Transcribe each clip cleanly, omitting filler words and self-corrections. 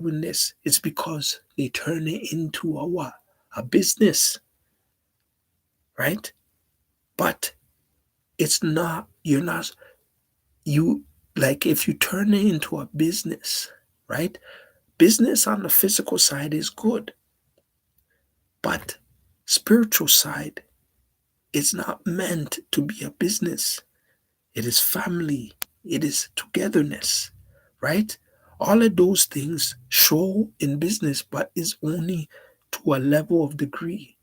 doing this, it's because they turn it into a what? A business, right? But it's not, you're not, you, like if you turn it into a business, right? Business on the physical side is good, but spiritual side is not meant to be a business. It is family, it is togetherness, right? All of those things show in business, but is only to a level of degree.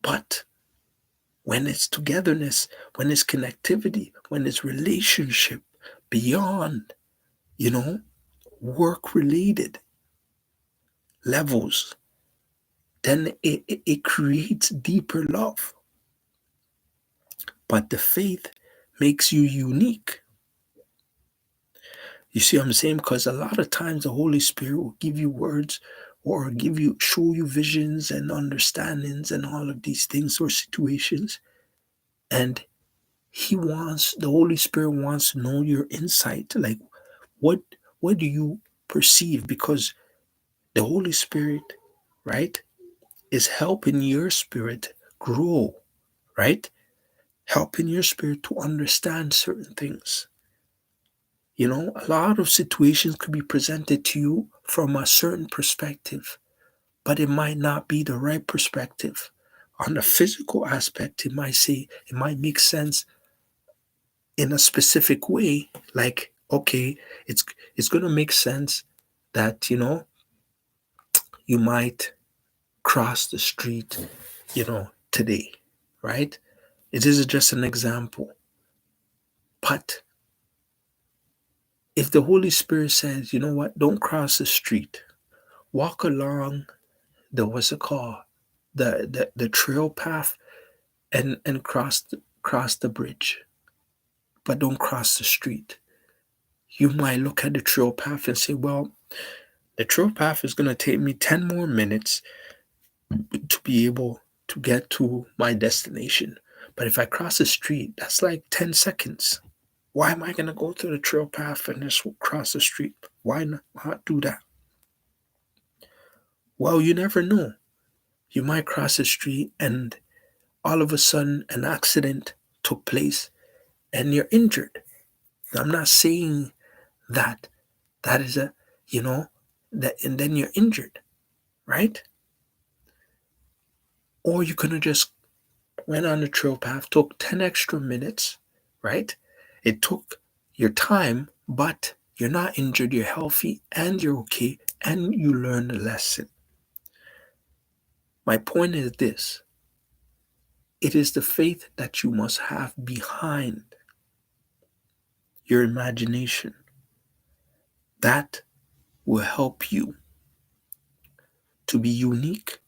But when it's togetherness, when it's connectivity, when it's relationship beyond, you know, work related levels, then it creates deeper love. But the faith makes you unique. You see what I'm saying? Because a lot of times the Holy Spirit will give you words or show you visions and understandings and all of these things or situations. And the Holy Spirit wants to know your insight. Like, what, what do you perceive? Because the Holy Spirit, right, is helping your spirit grow, right? Helping your spirit to understand certain things. A lot of situations could be presented to you from a certain perspective, but it might not be the right perspective. On the physical aspect, it might make sense in a specific way. Like, okay, it's it's gonna make sense that you might cross the street, today, right? It is just an example. But if the Holy Spirit says, you know what, don't cross the street, walk along what's it called, the trail path, and cross the bridge, but don't cross the street. You might look at the trail path and say, well, the trail path is going to take me 10 more minutes to be able to get to my destination. But if I cross the street, that's like 10 seconds. Why am I going to go to the trail path and just cross the street? Why not do that? Well, you never know. You might cross the street and all of a sudden an accident took place and you're injured. I'm not saying that that is a, you know, that and then you're injured, right? Or you could have just went on the trail path, took 10 extra minutes, right? It took your time, but you're not injured, you're healthy, and you're okay, and you learned a lesson. My point is this: it is the faith that you must have behind your imagination that will help you to be unique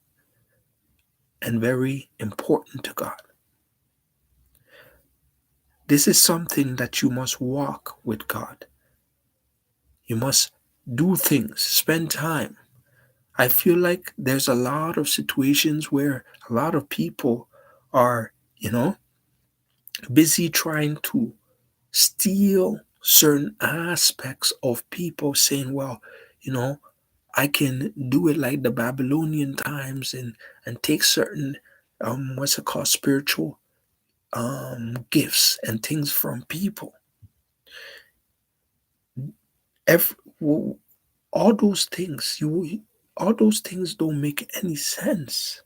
and very important to God. This is something that you must walk with God. You must do things, spend time. I feel like there's a lot of situations where a lot of people are, busy trying to steal certain aspects of people, saying, well, I can do it like the Babylonian times and take certain what's it called, spiritual gifts and things from people. Every, all those things all those things don't make any sense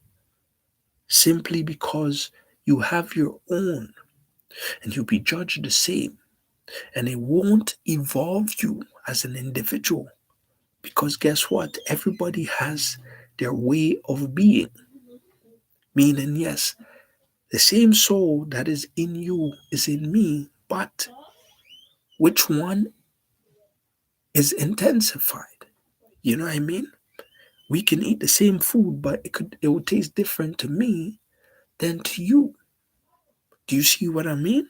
simply because you have your own and you'll be judged the same, and it won't evolve you as an individual, because guess what, everybody has their way of being. Meaning, yes, the same soul that is in you is in me, but which one is intensified? You know what I mean? We can eat the same food, but it would taste different to me than to you. Do you see what I mean?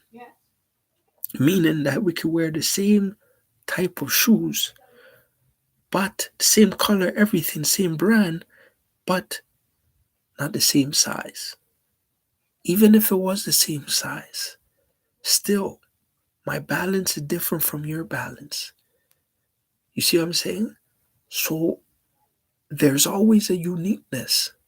Meaning that we could wear the same type of shoes, but the same color, everything, same brand, but not the same size. Even if it was the same size, still, my balance is different from your balance. You see what I'm saying? So there's always a uniqueness